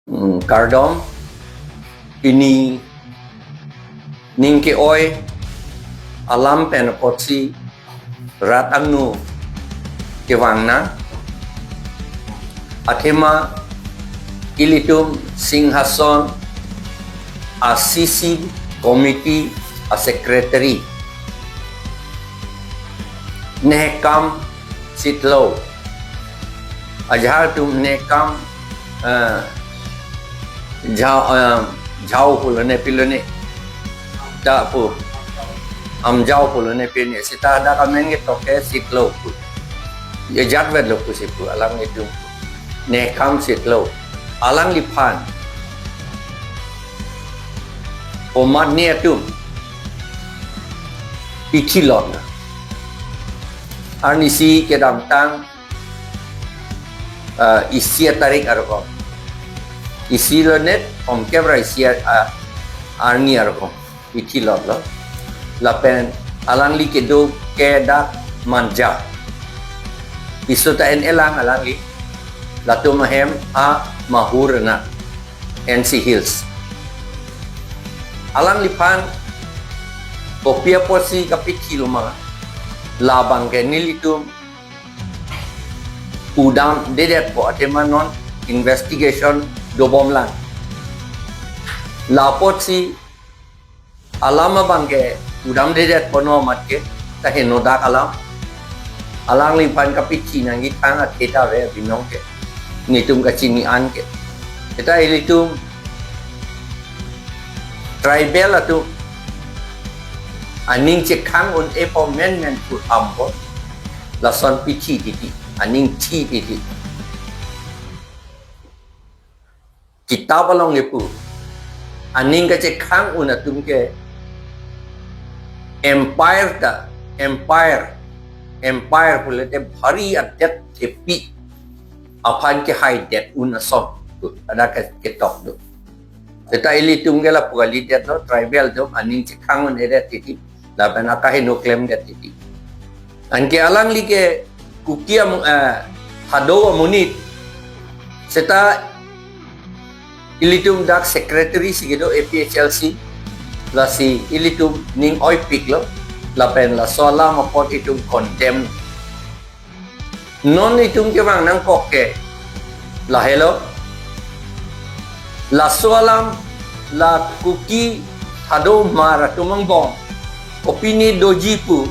Kardom ini ningke oi alam penapotsi ratangnu kewangna athema ilitum singhason asisi komiti a secretary nehkam sitlo ajhar tum nehkam jauh pula ne pilone tak pu jauh pula ne pilone sita ada kamen ke toke sitlo pu ya jadwal lo pu sipu alang itu nehkam sitlo alang lipan omat ni tu ikilon arnisi ke damtang isia tarik arko isi lo net om kebra isia arni arko ikilon lo lapen alang li ke do ke dak manja isu ta en elang alang li latu mahem a mahurna NC Hills alang lipan kopia posi kapiki luma labang ke nilitum udam dedet po atema non investigation dobom lang lapot si alama bangke udam dedet po no matke tahe nodak alang lipan kapiki nangi tang at kita re binong ke nitum kacinian ke kita ilitum tribal atu aning cekang un epomen men put ambo lason pichi titi aning chi titi kita balong epu aning ka cekang un atum ke empire pula te bhari adet tepi apan ke hai det un asom ada ke tok do kita ili tunggela pugali det no tribal do aning cekang un edet titi la benaka he no claim det titi anke alang like kukia hado munit seta ilitum dak secretary sigedo Aphlc la si ilitum ning oi pik lo la pen la sola mapot itum condemn non itum ke bang nang kokke la hello la solam la kuki hado mara tumang bong opini doji pu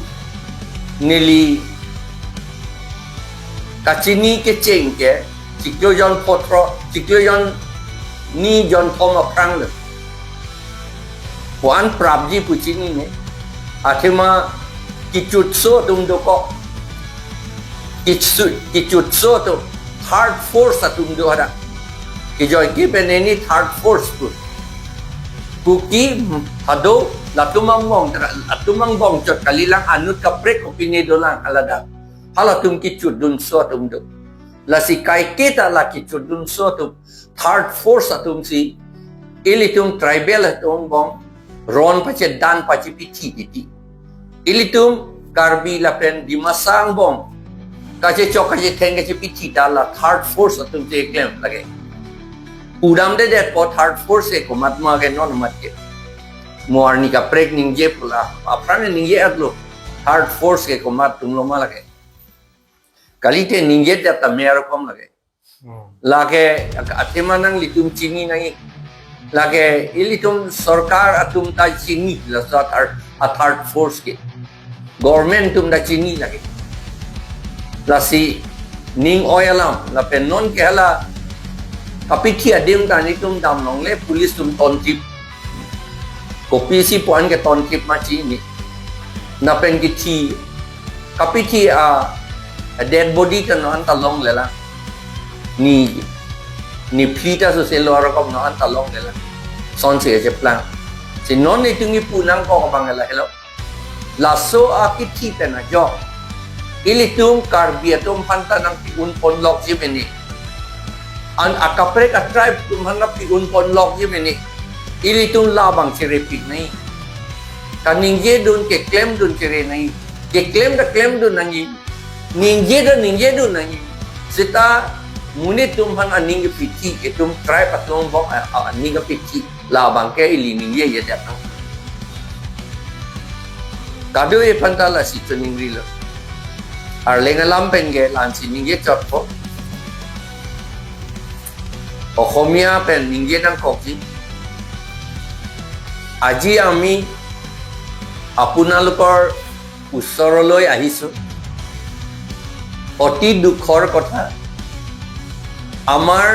nili kacini ke ceng ke ciklo jon potro ciklo jon ni jon thom aprang le puan prabji pu cini ne athema kicut so tum do ko kicut so to third force atum do hara ki joy ki beneni third force pu kuki hado latumang bong chot kalilang anut kaprek opini dolang alada halatum kicut dun so tum do la si kai kita la kicut dun so tum third force atum si ilitum tribal atum bong ron pache dan pache piti piti ilitum karbi lapen dimasang bong kache chok kache theng kache piti dala third force atum te claim lage udam de det po third force ko matma ke non matke morni ka prek ningje pula apran ningje atlo third force ke ko mat tum lo malage kalite ningje ta mer kom lage lage athema nang litum chini nang lage ilitum sarkar atum ta chini la third force ke government tum da chini lage la si ning oyalam la pen non ke hala kapiki adem ta ni tum dam nong le police tum ton tip kopi si puan ke ton tip ma chi ni na pen ki thi kapiki a dead body kan no anta long le la ni plita so se lo kom no anta long le la son se je plan si non ni tungi punang ko bang la hello la so a ki thi pe na jo ilitum karbiatum panta nang piun pon lok je beni an akapre ka tribe tum hanga piun pon lok je beni ilitum labang cerepik nai kaningje dun ke claim dun cere nai ke claim da claim dun nangi ningje dun nangi sita mune tum hang aning ge piti etum try patlong bok aning ge piti la bang ke ili ning ye ye dat kado e pantala si tuning rilo ar lenga lampen ge lan si ning ye chot ko Asomiya pen ning ye nang koki আজি আমি আপোনালোকৰ ওচৰলৈ আহিছো অতি দুখৰ কথা আমাৰ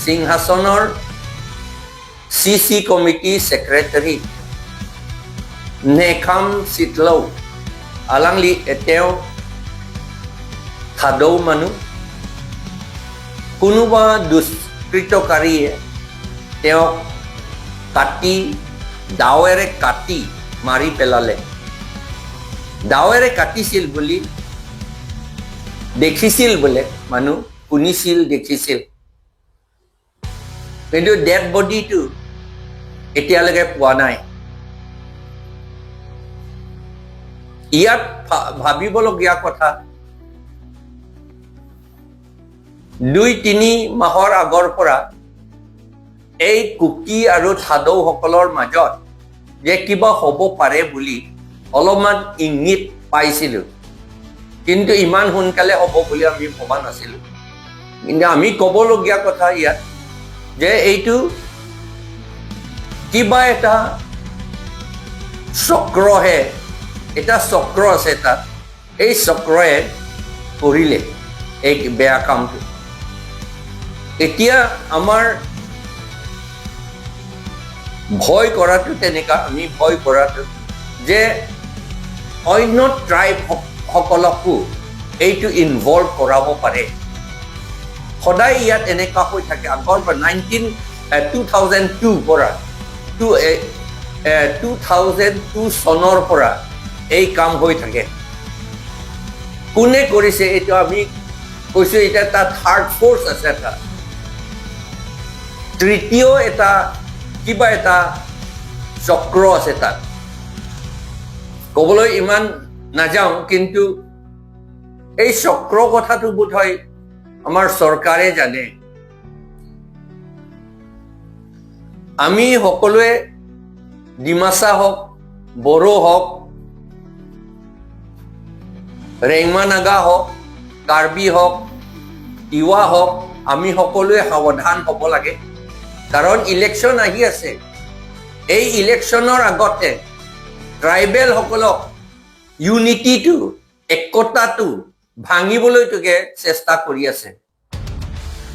সিংহাসনৰ সিসি কমিটি সেক্ৰেটাৰী নেখাম সিটলৌ আলাংলি এতেও থাদৌ মানুহ কোনোবা দুষ্কৃতকাৰীয়ে তেওঁক কাটি দাৱেৰে কাটি মাৰি পেলালে দাৱেৰে কাটিছিল বুলি দেখিছিল বোলে মানুহ শুনিছিল দেখিছিল কিন্তু ডেড বডিটো এতিয়ালৈকে পোৱা নাই ইয়াত ভাবিবলগীয়া কথা 2-3 মাহৰ আগৰ পৰা এই কুকি আৰু থাদৌ সকলৰ মাজত যে কিবা হ'ব পাৰে বুলি অলপমান ইংগিত পাইছিলো কিন্তু ইমান সোনকালে হ'ব বুলি আমি ভবা নাছিলো কিন্তু আমি ক'বলগীয়া কথা ইয়াত যে এইটো কিবা এটা চক্ৰহে এটা চক্ৰ আছে তাত এই চক্ৰয়ে কৰিলে এই বেয়া কামটো এতিয়া আমাৰ ভয় কৰাটো তেনেকা আমি ভয় কৰাটো যে অন্য ট্ৰাইব সকলকো এইটো ইনভলভ কৰাব পাৰে সদায় ইয়াত এনেকা হৈ থাকে আগৰ 2002 পৰা 2002 চনৰ পৰা এই কাম হৈ থাকে কোনে কৰিছে এইটো আমি কৈছো এটা তাত থাৰ্ড ফ'ৰ্চ আছে এটা তৃতীয় এটা কিবা এটা চক্ৰ আছে তাত ক'বলৈ ইমান নাযাওঁ কিন্তু এই চক্ৰ কথাটো বোধহয় আমাৰ চৰকাৰে জানে আমি সকলোৱে ডিমাচা হওক বড়ো হওক ৰেংমা নাগা হওক কাৰ্বি হওক তিৱা হওক আমি সকলোৱে সাৱধান হ'ব লাগে কাৰণ ইলেকশ্যন আহি আছে এই ইলেকশ্যনৰ আগতে ট্ৰাইবেল সকলক ইউনিটিটো একতাটো ভাঙিবলৈকে চেষ্টা কৰি আছে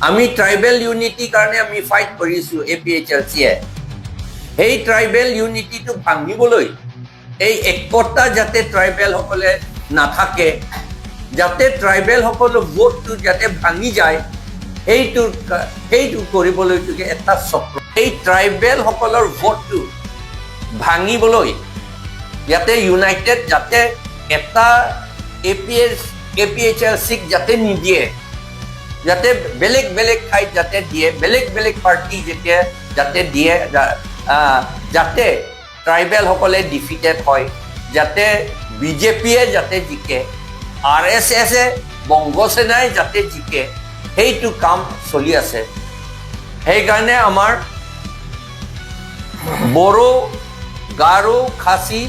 আমি ট্ৰাইবেল ইউনিটি কাৰণে আমি ফাইট কৰিছো এপিএইচএলচিয়ে এই ট্ৰাইবেল ইউনিটিটো ভাঙিবলৈ এই একতা যাতে ট্ৰাইবেল সকলে নাথাকে যাতে ট্ৰাইবেল সকলৰ ভোটটো যাতে ভাঙি যায় সেইটো কৰিবলৈকে এটা চক্ৰ এই ট্ৰাইবেল সকলৰ ভোটটো ভাঙিবলৈ যাতে ইউনাইটেড যাতে এটা এপিএইচএলচিক যাতে নিদিয়ে যাতে বেলেগ বেলেগ ঠাইত যাতে দিয়ে বেলেগ বেলেগ পাৰ্টি যাতে দিয়ে যাতে ট্ৰাইবেল সকলে ডিফিটেড হয় যাতে বিজেপিয়ে যাতে জিকে আৰএছএছে বংগসেনাই যাতে জিকে সেইটো কাম চলি আছে সেইকাৰণে আমাৰ বড়ো গাৰো খাচী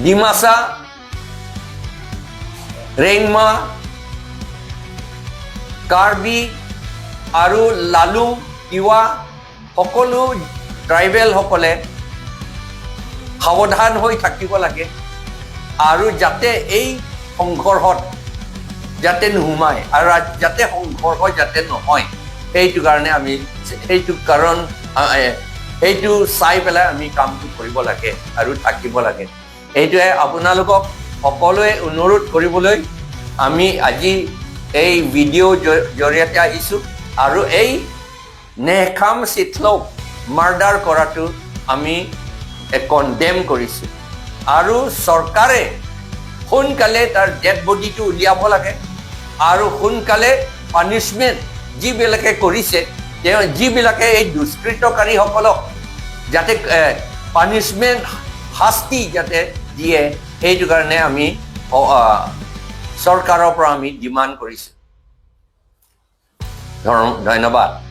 ডিমাচা ৰেংমা কাৰ্বি আৰু লালুং তিৱা সকলো ট্ৰাইবেল সকলে সাৱধান হৈ থাকিব লাগে আৰু যাতে এই সংঘৰ্ষত যাতে নোসোমায় আৰু যাতে সংঘৰ্ষ যাতে নহয় সেইটো কাৰণে আমি সেইটো চাই পেলাই আমি কামটো কৰিব লাগে আৰু থাকিব লাগে এইটোৱে আপোনালোকক সকলোৱে অনুৰোধ কৰিবলৈ আমি আজি এই ভিডিঅ' জৰিয়তে আহিছোঁ আৰু এই নেখাম সিটলৌক মাৰ্ডাৰ কৰাটো আমি কণ্ডেম কৰিছোঁ আৰু চৰকাৰে সোনকালে তাৰ ডেড বডিটো উলিয়াব লাগে আৰু সোনকালে পানিছমেণ্ট যিবিলাকে কৰিছে যিবিলাকে এই দুষ্কৃতকাৰীসকলক যাতে পানিছমেণ্ট শাস্তি যাতে দিয়ে সেইটো কাৰণে আমি চৰকাৰৰ পৰা আমি ডিমাণ্ড কৰিছোঁ ধন্যবাদ